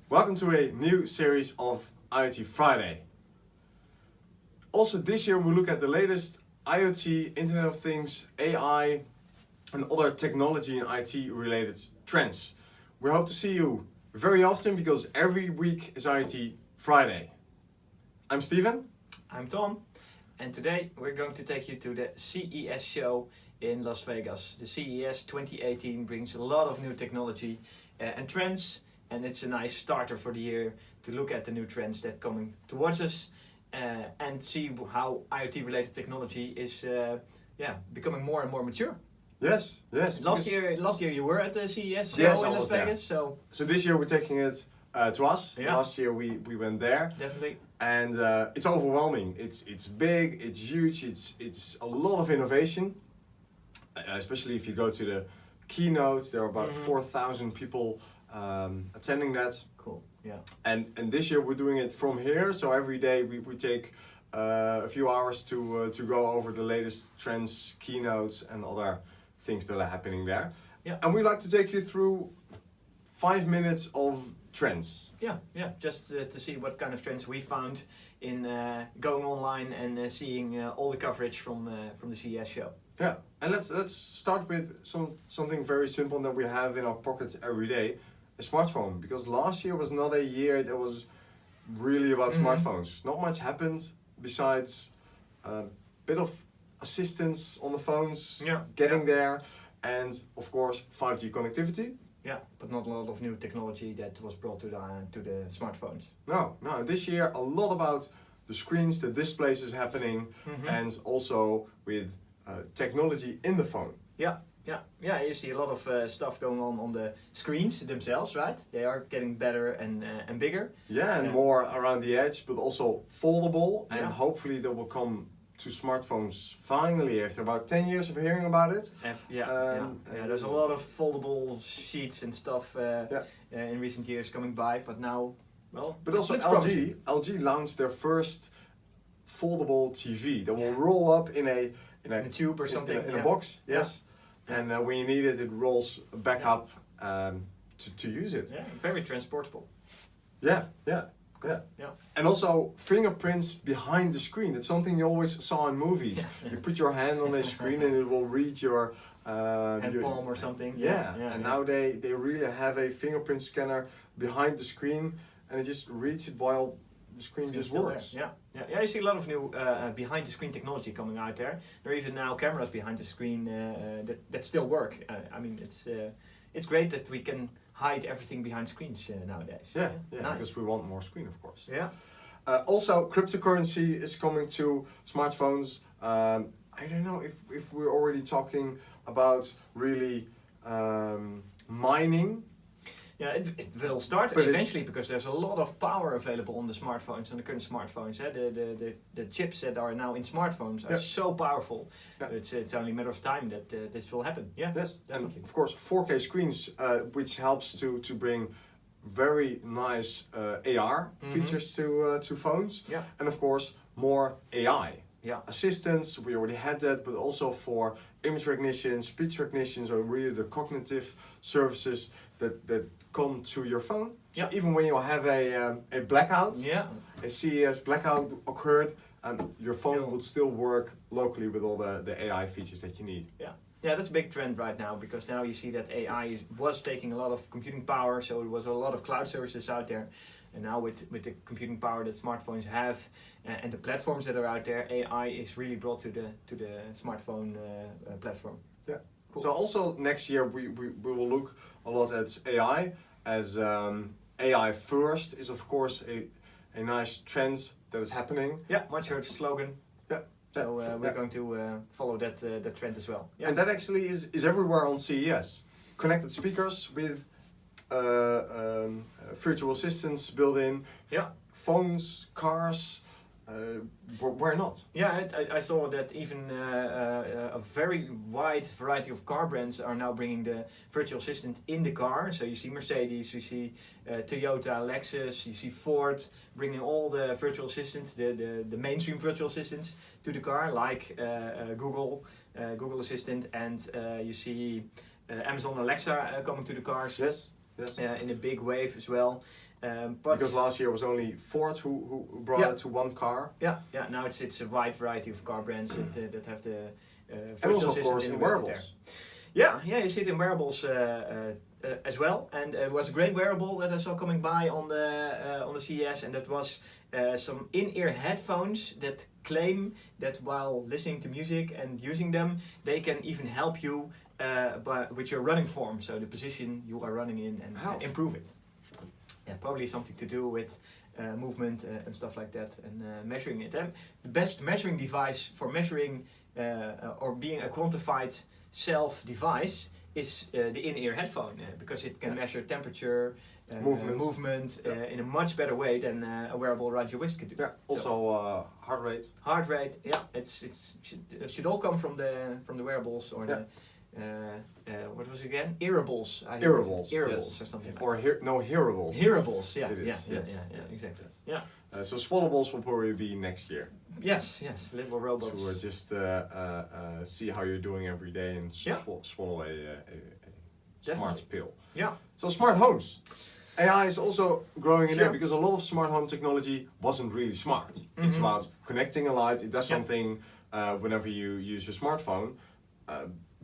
Welcome to a new series of IoTFriday. Also this year we look at the latest IoT, Internet of Things, AI and other technology and IT related trends. We hope to see you very often because every week is IoT Friday. I'm Steven. I'm Tom, and today we're going to take you to the CES show in Las Vegas. The CES 2018 brings a lot of new technology and trends, and it's a nice starter for the year to look at the new trends that are coming towards us and see how IoT related technology is becoming more and more mature. Yes. Last year you were at the CES show Yes, in I Las was there. Vegas, so this year we're taking it to us. Yeah. Last year we went there. definitely. And it's overwhelming. It's big, it's huge, it's a lot of innovation. Especially if you go to the keynotes, there are about 4,000 people attending that. Cool. Yeah. And this year we're doing it from here, so every day we take a few hours to go over the latest trends, keynotes and other things that are happening there. Yeah. And we like to take you through 5 minutes of trends. Yeah, just to see what kind of trends we found in going online and seeing all the coverage from the CES show. Yeah, and let's start with something very simple that we have in our pockets every day, a smartphone. Because last year was not a year that was really about smartphones. Not much happened besides a bit of assistance on the phones, getting there, and of course 5G connectivity. Yeah, but not a lot of new technology that was brought to the smartphones. No, this year a lot about the screens, the displays is happening, and also with technology in the phone. Yeah. You see a lot of stuff going on the screens themselves, right? They are getting better and bigger. Yeah, and more around the edge, but also foldable, and Yeah. hopefully they will come to smartphones finally after about 10 years of hearing about it. There's a lot of foldable sheets and stuff in recent years coming by, but now, well, But also it's promising. LG launched their first foldable TV that will roll up in a tube or something. in a box. Yes, and when you need it, it rolls back up to use it. Yeah, very transportable. Yeah. Yeah. And also fingerprints behind the screen. That's something you always saw in movies. You put your hand on a screen and it will read your Hand palm or something. And now they really have a fingerprint scanner behind the screen and it just reads it while the screen just works. Yeah, you see a lot of new behind the screen technology coming out there. There are even now cameras behind the screen that still work. I mean, it's great that we can hide everything behind screens nowadays. Yeah, Nice. because we want more screen, of course. Yeah. Also, cryptocurrency is coming to smartphones. I don't know if we're already talking about really mining. Yeah, it will start But eventually because there's a lot of power available on the smartphones, on the current smartphones. The chips that are now in smartphones are so powerful. Yeah. It's only a matter of time that this will happen. Yeah, Yes, definitely. and of course 4K screens, which helps to bring very nice AR features to phones. Yeah. And of course more AI. Yeah. Assistance, we already had that, but also for image recognition, speech recognition, so really the cognitive services that come to your phone. Yeah. So even when you have a blackout, Yeah. a CES blackout occurred, your phone Still. would still work locally with all the AI features that you need. Yeah, that's a big trend right now because now you see that AI was taking a lot of computing power, so it was a lot of cloud services out there. And now with the computing power that smartphones have and the platforms that are out there, AI is really brought to the smartphone platform. Yeah. Cool. So also next year we will look a lot at AI as AI first is of course a nice trend that is happening. Yeah, much heard slogan. Yeah. So we're going to follow that trend as well. Yeah. And that actually is everywhere on CES. Connected speakers with virtual assistants built in. Yeah. Phones, cars. Why not? Yeah, I saw that even a very wide variety of car brands are now bringing the virtual assistant in the car. So you see Mercedes, you see Toyota, Lexus, you see Ford bringing all the virtual assistants, the mainstream virtual assistants to the car, like Google Assistant, and you see Amazon Alexa coming to the cars. Yes. Yes. in a big wave as well. But Because last year was only Ford who brought Yeah. it to one car. yeah, now it's a wide variety of car brands that have the And virtual also, of assistant course, in integrated wearables. there. Yeah, you see it in wearables as well, and it was a great wearable that I saw coming by on the CES, and that was some in-ear headphones that claim that while listening to music and using them, they can even help you with your running form, so the position you are running in, and How? improve it. Yeah, probably something to do with movement and stuff like that, and measuring it. The best measuring device for measuring or being a quantified self device is the in-ear headphone, because it can measure temperature, movement in a much better way than a wearable around your wrist could do. Yeah. Also, heart rate. Heart rate, yeah, it should all come from the wearables or Yeah. the what was it again? Earables. I heard it. Earables. Earables Yes. or something. Or hearables. Hearables, yeah, It is, yeah, yes, yeah, yes, exactly. yes. Yeah. So swallables will probably be next year. Yes, little robots. To just see how you're doing every day and Yeah. swallow a smart Definitely. pill. Yeah. So smart homes. AI is also growing in there Sure. because a lot of smart home technology wasn't really smart. It's Mhm. about connecting a light. It does Yeah. something whenever you use your smartphone.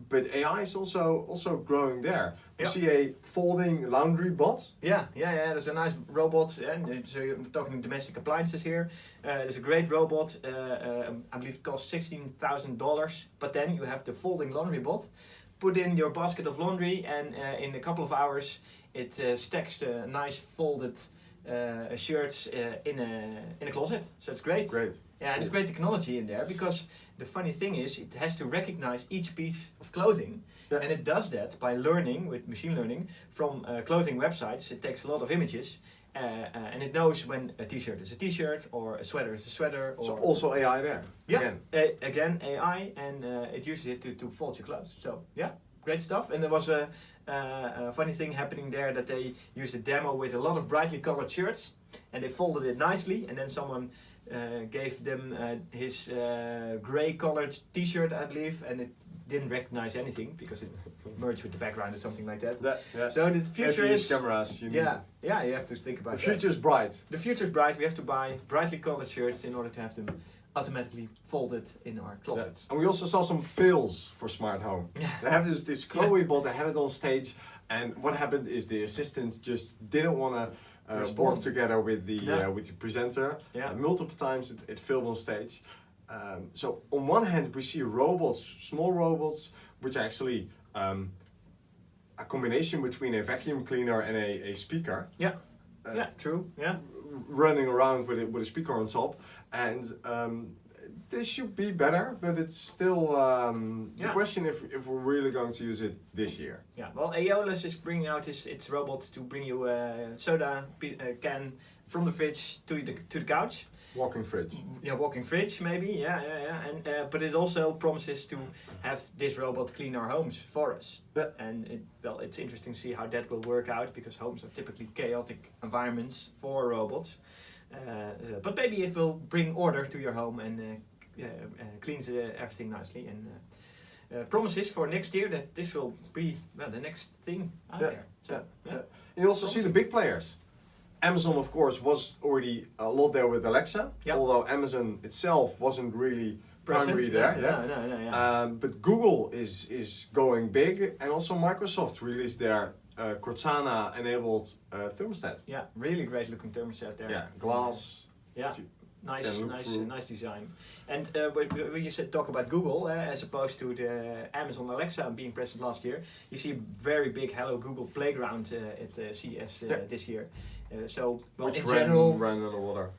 But AI is also growing there. We Yeah. see a folding laundry bot. Yeah. There's a nice robot, and so you're talking domestic appliances here. There's a great robot. I believe it costs $16,000. But then you have the folding laundry bot. Put in your basket of laundry, and in a couple of hours, it stacks the nice folded shirts in a closet. So it's great. Great. Yeah, and it's great technology in there, because the funny thing is it has to recognize each piece of clothing. Yeah. And it does that by learning, with machine learning, from clothing websites. It takes a lot of images, and it knows when a t-shirt is a t-shirt, or a sweater is a sweater. Or So also AI there. yeah, Again. again AI, and it uses it to fold your clothes. So yeah, great stuff. And there was a funny thing happening there, that they used a demo with a lot of brightly colored shirts, and they folded it nicely, and then someone gave them his gray colored t-shirt, I believe, and it didn't recognize anything because it merged with the background or something like that. Yeah. So the If future you use is cameras. You need yeah, you have to think about the that. future's bright. The future is bright. We have to buy brightly colored shirts in order to have them automatically folded in our closets. And we also saw some fails for smart home. Yeah. They have this Chloe bot. They had it on stage, and what happened is the assistant just didn't want to work Respond. together with the Yeah. presenter. Yeah. Multiple times it failed on stage. So on one hand we see robots, small robots, which are actually a combination between a vacuum cleaner and a speaker. Yeah. Uh, Yeah, true. Yeah. Running around with a speaker on top, and this should be better, but it's still the Yeah. question if we're really going to use it this year. Yeah, well, Aeolus is bringing out its robot to bring you a soda can from the fridge to the couch. Walking fridge. Yeah, walking fridge maybe. Yeah. And but it also promises to have this robot clean our homes for us. Yeah. And it's interesting to see how that will work out, because homes are typically chaotic environments for robots. But maybe it will bring order to your home and cleans everything nicely. And promises for next year that this will be the next thing out there. So, Yeah. You also see the big players. Amazon, of course, was already a lot there with Alexa, Yeah. although Amazon itself wasn't really primary there. No. But Google is going big, and also Microsoft released their Cortana-enabled thermostat. Yeah, really great looking thermostat there. Yeah, glass. Yeah, nice, can look through. nice design. And when you said talk about Google, as opposed to the Amazon Alexa being present last year, you see a very big Hello Google playground at CES this year. Which in ran general, underwater.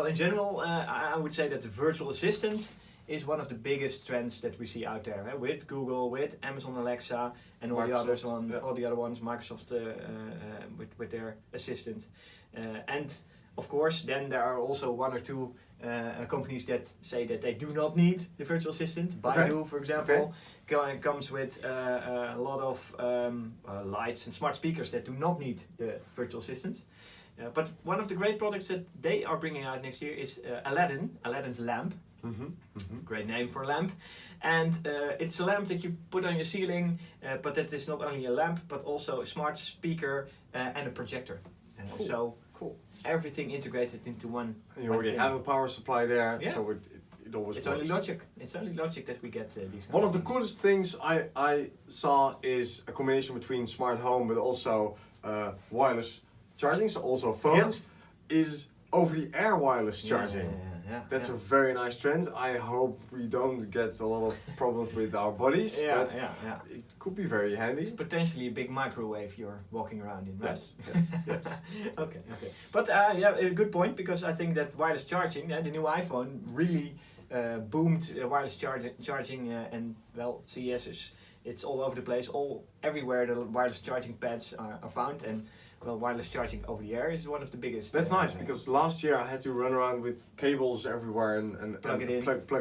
in general, I would say that the virtual assistant is one of the biggest trends that we see out there, with Google, with Amazon Alexa, and all the other ones, Microsoft with their assistant, and of course, then there are also one or two companies that say that they do not need the virtual assistant. Baidu, for example, comes with a lot of lights and smart speakers that do not need the virtual assistants. But one of the great products that they are bringing out next year is Aladdin's lamp. Great name for a lamp. And it's a lamp that you put on your ceiling, but that is not only a lamp, but also a smart speaker and a projector. Cool. So Cool. everything integrated into one. And you already thing. have a power supply there, Yeah. so it always It's works. only logic. It's only logic that we get these. One of the coolest things I saw is a combination between smart home but also wireless charging, so also phones, is over-the-air wireless charging. That's a very nice trend. I hope we don't get a lot of problems with our bodies, but it could be very handy. It's potentially a big microwave you're walking around in, right? Yes. Okay. But yeah, a good point, because I think that wireless charging, the new iPhone really boomed wireless charging, and well, CES it's all over the place, everywhere the wireless charging pads are found, and well, wireless charging over the air is one of the biggest. That's nice, because last year I had to run around with cables everywhere and plug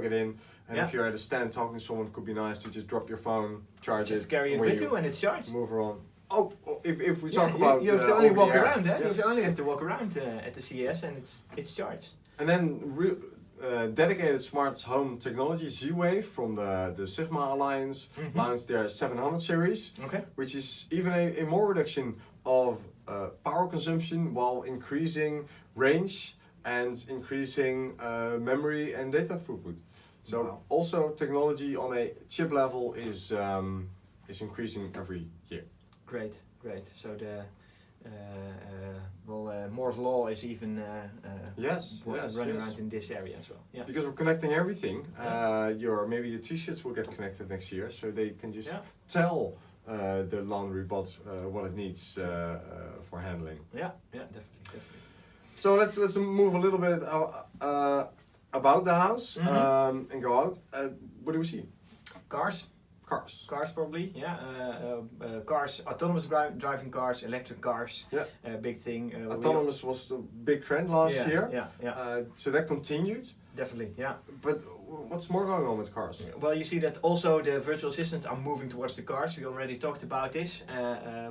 it in. And if you're at a stand talking to someone, it could be nice to just drop your phone, charge just it, carry it with you, and it's charged. Move around. Oh, if we talk about you have to only walk over-the-air, around, yes. You only have to walk around at the CES, and it's charged. And then dedicated smart home technology, Z-Wave from the Sigma Alliance launched their 700 series, which is even a more reduction of power consumption while increasing range and increasing memory and data throughput. So also technology on a chip level is increasing every year. Great. So the Moore's law is even running around in this area as well. Yeah. Because we're connecting everything. Maybe the t-shirts will get connected next year, so they can just tell the laundry bot what it needs for handling. Yeah, definitely. So let's move a little bit about the house and go out. What do we see? Cars probably, cars, autonomous driving cars, electric cars, big thing. Autonomous was the big trend last year. So that continued. Definitely, yeah. But what's more going on with cars? Well, you see that also the virtual assistants are moving towards the cars. We already talked about this,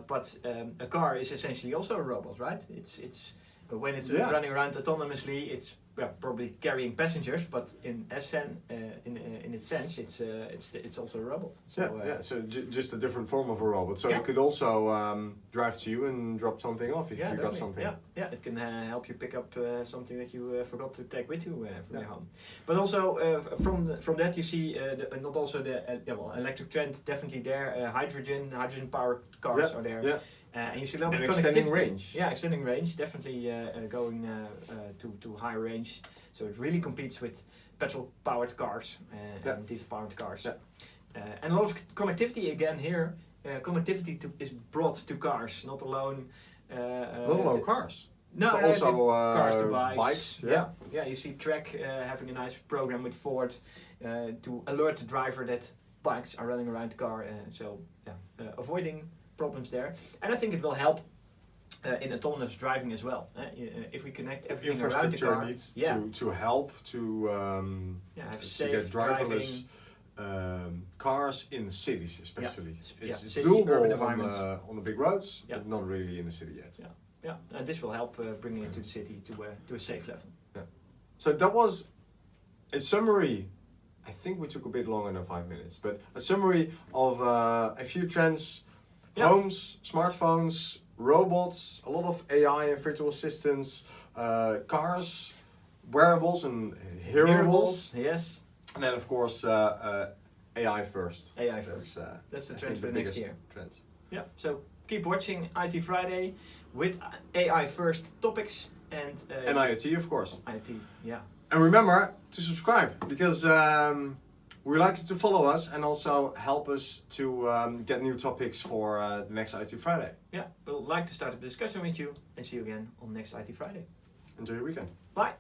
but a car is essentially also a robot, right? It's when it's running around autonomously, it's probably carrying passengers, but in its sense, it's also a robot. So, So just a different form of a robot. So it could also drive to you and drop something off if you got something. Yeah, it can help you pick up something that you forgot to take with you from your home. But also from that you see not also the electric trend definitely there. Hydrogen powered cars are there. Yeah. And you see a lot of extending range. Yeah, extending range, definitely going to high range. So it really competes with petrol-powered cars and diesel-powered cars. Yeah. And a lot of connectivity again here. Connectivity is brought to cars, not alone. Not alone cars. No, so also cars to bikes. Yeah. You see Trek having a nice program with Ford to alert the driver that bikes are running around the car. Avoiding problems there, and I think it will help in autonomous driving as well. If we connect everything around the car, needs to help to get driverless cars in cities, especially. It's doable on the big roads, but not really in the city yet. Yeah, and this will help bring it into the city to a safe level. Yeah. So that was a summary. I think we took a bit longer than 5 minutes, but a summary of a few trends. Homes, smartphones, robots, a lot of AI and virtual assistants, cars, wearables and hearables. Yes. And then of course AI first. AI first. That's the trend for the next year. Trend. Yeah. So keep watching IT Friday with AI first topics and IoT, of course. IoT. Yeah. And remember to subscribe, because we like you to follow us and also help us to get new topics for the next IT Friday. Yeah, we'll like to start a discussion with you and see you again on next IT Friday. Enjoy your weekend. Bye.